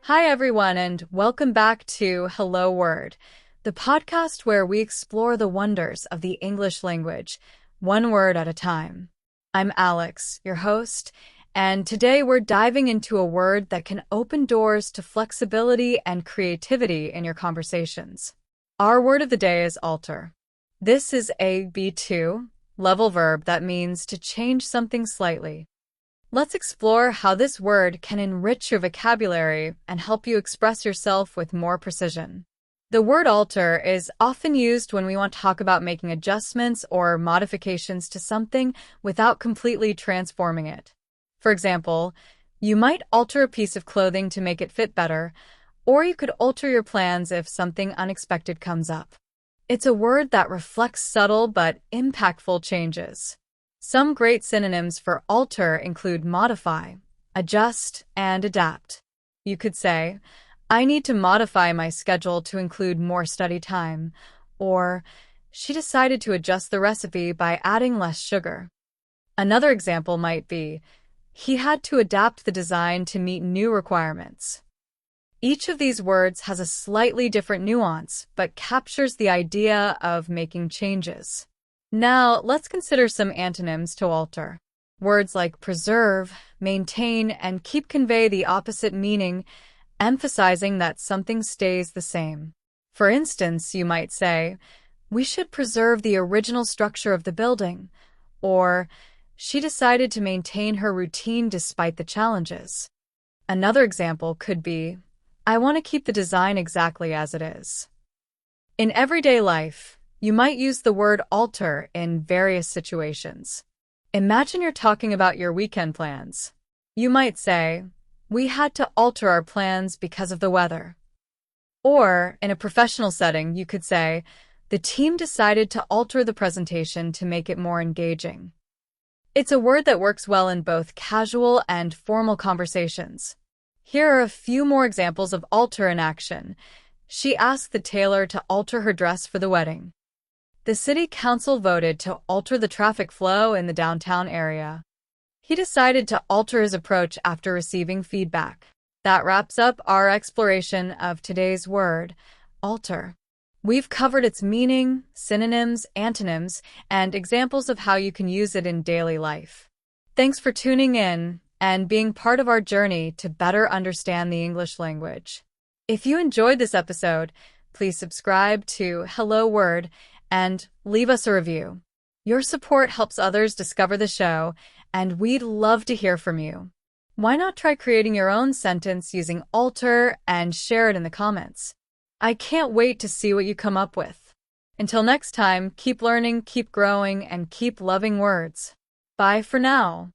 Hi, everyone, and welcome back to Hello Word, the podcast where we explore the wonders of the English language, one word at a time. I'm Alex, your host, and today we're diving into a word that can open doors to flexibility and creativity in your conversations. Our word of the day is alter. This is a B2 level verb that means to change something slightly. Let's explore how this word can enrich your vocabulary and help you express yourself with more precision. The word alter is often used when we want to talk about making adjustments or modifications to something without completely transforming it. For example, you might alter a piece of clothing to make it fit better, or you could alter your plans if something unexpected comes up. It's a word that reflects subtle but impactful changes. Some great synonyms for alter include modify, adjust, and adapt. You could say, I need to modify my schedule to include more study time, or she decided to adjust the recipe by adding less sugar. Another example might be, he had to adapt the design to meet new requirements. Each of these words has a slightly different nuance, but captures the idea of making changes. Now, let's consider some antonyms to alter. Words like preserve, maintain, and keep convey the opposite meaning, emphasizing that something stays the same. For instance, you might say, we should preserve the original structure of the building, or she decided to maintain her routine despite the challenges. Another example could be, I want to keep the design exactly as it is. In everyday life, you might use the word alter in various situations. Imagine you're talking about your weekend plans. You might say, we had to alter our plans because of the weather. Or, in a professional setting, you could say, the team decided to alter the presentation to make it more engaging. It's a word that works well in both casual and formal conversations. Here are a few more examples of alter in action. She asked the tailor to alter her dress for the wedding. The city council voted to alter the traffic flow in the downtown area. He decided to alter his approach after receiving feedback. That wraps up our exploration of today's word, alter. We've covered its meaning, synonyms, antonyms, and examples of how you can use it in daily life. Thanks for tuning in and being part of our journey to better understand the English language. If you enjoyed this episode, please subscribe to Hello Word and leave us a review. Your support helps others discover the show, and we'd love to hear from you. Why not try creating your own sentence using alter and share it in the comments? I can't wait to see what you come up with. Until next time, keep learning, keep growing, and keep loving words. Bye for now.